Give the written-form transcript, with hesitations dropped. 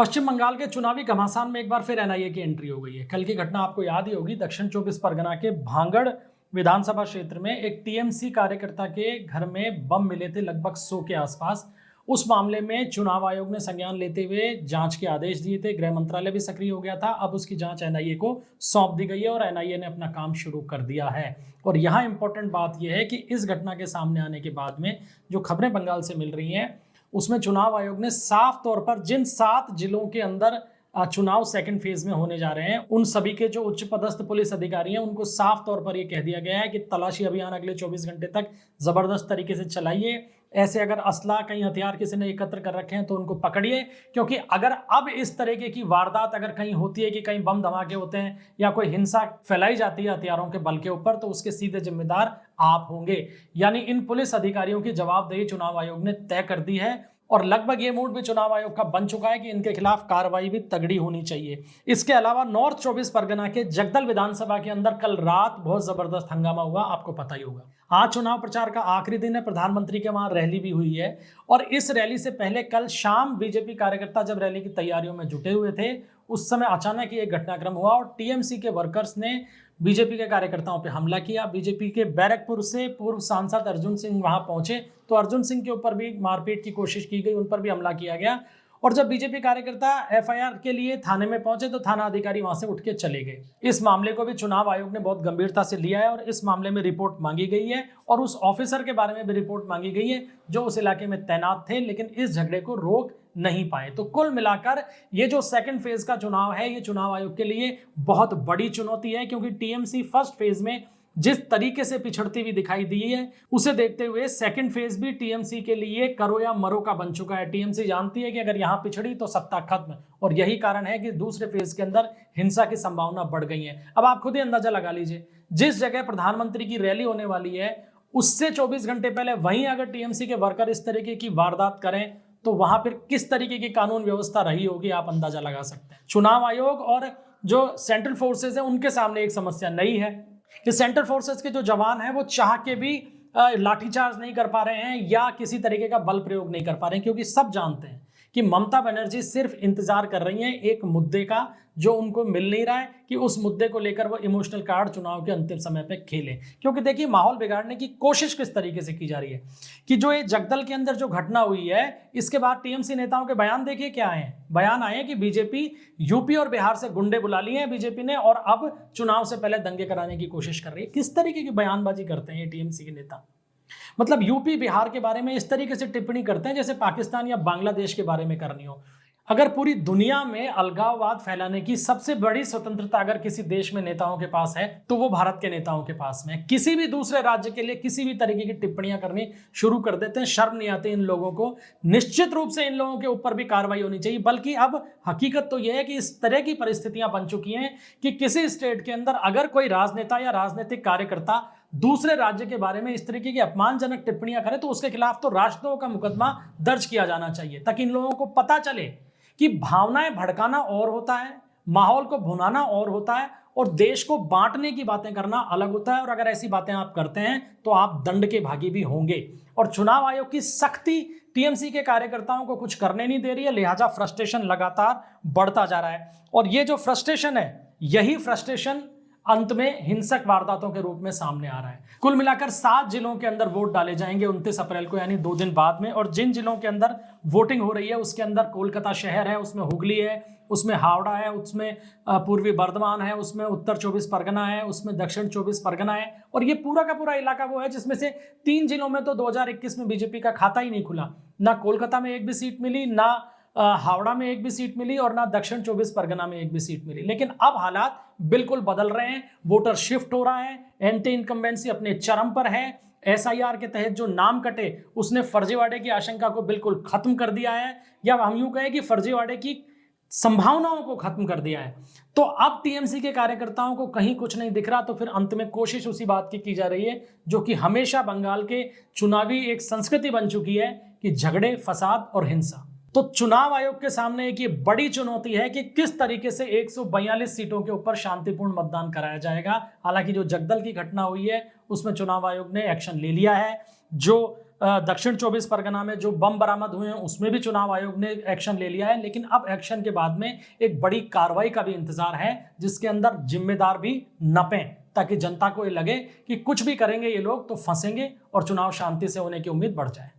पश्चिम बंगाल के चुनावी घमासान में एक बार फिर एनआईए की एंट्री हो गई है। कल की घटना आपको याद ही होगी। दक्षिण 24 परगना के भांगड़ विधानसभा क्षेत्र में एक टीएमसी कार्यकर्ता के घर में बम मिले थे, लगभग 100 के आसपास। उस मामले में चुनाव आयोग ने संज्ञान लेते हुए जांच के आदेश दिए थे। गृह मंत्रालय भी सक्रिय हो गया था। अब उसकी जांच एनआईए को सौंप दी गई है और एनआईए ने अपना काम शुरू कर दिया है। और यहाँ इंपॉर्टेंट बात यह है कि इस घटना के सामने आने के बाद में जो खबरें बंगाल से मिल रही हैं, उसमें चुनाव आयोग ने साफ तौर पर जिन 7 जिलों के अंदर चुनाव सेकंड फेज में होने जा रहे हैं, उन सभी के जो उच्च पदस्थ पुलिस अधिकारी हैं, उनको साफ तौर पर यह कह दिया गया है कि तलाशी अभियान अगले 24 घंटे तक जबरदस्त तरीके से चलाइए। ऐसे अगर असला, कहीं हथियार किसी ने एकत्र कर रखे हैं तो उनको पकड़िए, क्योंकि अगर अब इस तरीके की वारदात अगर कहीं होती है कि कहीं बम धमाके होते हैं या कोई हिंसा फैलाई जाती है हथियारों के बल के ऊपर, तो उसके सीधे जिम्मेदार आप होंगे। यानी इन पुलिस अधिकारियों की जवाबदेही चुनाव आयोग ने तय कर दी है और लगभग ये मूड भी चुनाव आयोग का बन चुका है कि इनके खिलाफ कार्रवाई भी तगड़ी होनी चाहिए। इसके अलावा नॉर्थ 24 परगना के जगदल विधानसभा के अंदर कल रात बहुत जबरदस्त हंगामा हुआ, आपको पता ही होगा। आज चुनाव प्रचार का आखिरी दिन है। प्रधानमंत्री के वहां रैली भी हुई है और इस रैली से पहले कल शाम बीजेपी कार्यकर्ता जब रैली की तैयारियों में जुटे हुए थे, उस समय अचानक ये घटनाक्रम हुआ और टीएमसी के वर्कर्स ने बीजेपी के कार्यकर्ताओं पर हमला किया। बीजेपी के बैरकपुर से पूर्व सांसद अर्जुन सिंह वहां पहुंचे तो अर्जुन सिंह के ऊपर भी मारपीट की कोशिश की गई, उन पर भी हमला किया गया। और जब बीजेपी कार्यकर्ता एफआईआर के लिए थाने में पहुंचे तो थाना अधिकारी वहां से उठ के चले गए। इस मामले को भी चुनाव आयोग ने बहुत गंभीरता से लिया है और इस मामले में रिपोर्ट मांगी गई है और उस ऑफिसर के बारे में भी रिपोर्ट मांगी गई है जो उस इलाके में तैनात थे, लेकिन इस झगड़े को रोक नहीं पाए। तो कुल मिलाकर ये जो सेकंड फेज का चुनाव है, ये चुनाव आयोग के लिए बहुत बड़ी चुनौती है, क्योंकि टीएमसी फर्स्ट फेज में जिस तरीके से पिछड़ती हुई दिखाई दी है, उसे देखते हुए सेकंड फेज भी टीएमसी के लिए करो या मरो का बन चुका है। टीएमसी जानती है कि अगर यहां पिछड़ी तो सत्ता खत्म, और यही कारण है कि दूसरे फेज के अंदर हिंसा की संभावना बढ़ गई है। अब आप खुद ही अंदाजा लगा लीजिए, जिस जगह प्रधानमंत्री की रैली होने वाली है उससे 24 घंटे पहले वहीं अगर टीएमसी के वर्कर इस तरीके की वारदात करें तो वहां फिर किस तरीके की कानून व्यवस्था रही होगी, आप अंदाजा लगा सकते हैं। चुनाव आयोग और जो सेंट्रल फोर्सेज है उनके सामने एक समस्या नई है कि सेंट्रल फोर्सेस के जो जवान हैं वो चाह के भी लाठीचार्ज नहीं कर पा रहे हैं या किसी तरीके का बल प्रयोग नहीं कर पा रहे हैं, क्योंकि सब जानते हैं कि ममता बनर्जी सिर्फ इंतजार कर रही हैं एक मुद्दे का जो उनको मिल नहीं रहा है, कि उस मुद्दे को लेकर वो इमोशनल कार्ड चुनाव के अंतिम समय पे खेलें। क्योंकि देखिए माहौल बिगाड़ने की कोशिश किस तरीके से की जा रही है कि जो ये जगदल के अंदर जो घटना हुई है, इसके बाद टीएमसी नेताओं के बयान देखिए क्या आए हैं। बयान आए कि बीजेपी यूपी और बिहार से गुंडे बुला लिए हैं बीजेपी ने और अब चुनाव से पहले दंगे कराने की कोशिश कर रही है। किस तरीके की बयानबाजी करते हैं ये टीएमसी के नेता, मतलब यूपी बिहार के बारे में इस तरीके से टिप्पणी करते हैं जैसे पाकिस्तान या बांग्लादेश के बारे में करनी हो। अगर पूरी दुनिया में अलगाववाद फैलाने की सबसे बड़ी स्वतंत्रता अगर किसी देश में नेताओं के पास है तो वो भारत के नेताओं के पास में। किसी भी दूसरे राज्य के लिए किसी भी तरीके की टिप्पणियां करनी शुरू कर देते हैं, शर्म नहीं आती इन लोगों को। निश्चित रूप से इन लोगों के ऊपर भी कार्रवाई होनी चाहिए, बल्कि अब हकीकत तो यह है कि इस तरह की परिस्थितियां बन चुकी हैं कि किसी स्टेट के अंदर अगर कोई राजनेता या राजनीतिक कार्यकर्ता दूसरे राज्य के बारे में इस तरीके की अपमानजनक टिप्पणियां करे तो उसके खिलाफ तो राष्ट्रद्रोह का मुकदमा दर्ज किया जाना चाहिए, ताकि इन लोगों को पता चले कि भावनाएं भड़काना और होता है, माहौल को भुनाना और होता है और देश को बांटने की बातें करना अलग होता है। और अगर ऐसी बातें आप करते हैं तो आप दंड के भागी भी होंगे। और चुनाव आयोग की सख्ती टीएमसी के कार्यकर्ताओं को कुछ करने नहीं दे रही है, लिहाजा फ्रस्ट्रेशन लगातार बढ़ता जा रहा है। और ये जो फ्रस्ट्रेशन है, यही फ्रस्ट्रेशन अंत में हिंसक वारदातों के रूप में सामने आ रहा है। कुल मिलाकर 7 जिलों के अंदर वोट डाले जाएंगे 29 अप्रैल को, यानी 2 दिन बाद में। और जिन जिलों के अंदर वोटिंग हो रही है उसके अंदर कोलकाता शहर है, उसमें हुगली है, उसमें हावड़ा है, उसमें पूर्वी बर्धमान है, उसमें उत्तर 24 परगना है, उसमें दक्षिण 24 परगना है। और ये पूरा का पूरा इलाका वो है जिसमें से 3 जिलों में तो 2021 में बीजेपी का खाता ही नहीं खुला। ना कोलकाता में एक भी सीट मिली, ना हावड़ा में एक भी सीट मिली और ना दक्षिण 24 परगना में एक भी सीट मिली। लेकिन अब हालात बिल्कुल बदल रहे हैं, वोटर शिफ्ट हो रहा है, एंटी इनकम्बेंसी अपने चरम पर है। एसआईआर के तहत जो नाम कटे उसने फर्जीवाड़े की आशंका को बिल्कुल खत्म कर दिया है, या हम यूं कहें कि फर्जीवाड़े की संभावनाओं को खत्म कर दिया है। तो अब टीएमसी के कार्यकर्ताओं को कहीं कुछ नहीं दिख रहा, तो फिर अंत में कोशिश उसी बात की जा रही है जो कि हमेशा बंगाल के चुनावी एक संस्कृति बन चुकी है कि झगड़े, फसाद और हिंसा। तो चुनाव आयोग के सामने एक ये बड़ी चुनौती है कि किस तरीके से 142 सीटों के ऊपर शांतिपूर्ण मतदान कराया जाएगा। हालांकि जो जगदल की घटना हुई है उसमें चुनाव आयोग ने एक्शन ले लिया है। जो दक्षिण 24 परगना में जो बम बरामद हुए हैं उसमें भी चुनाव आयोग ने एक्शन ले लिया है, लेकिन अब एक्शन के बाद में एक बड़ी कार्रवाई का भी इंतजार है, जिसके अंदर जिम्मेदार भी नपें, ताकि जनता को ये लगे कि कुछ भी करेंगे ये लोग तो फंसेंगे और चुनाव शांति से होने की उम्मीद बढ़ जाए।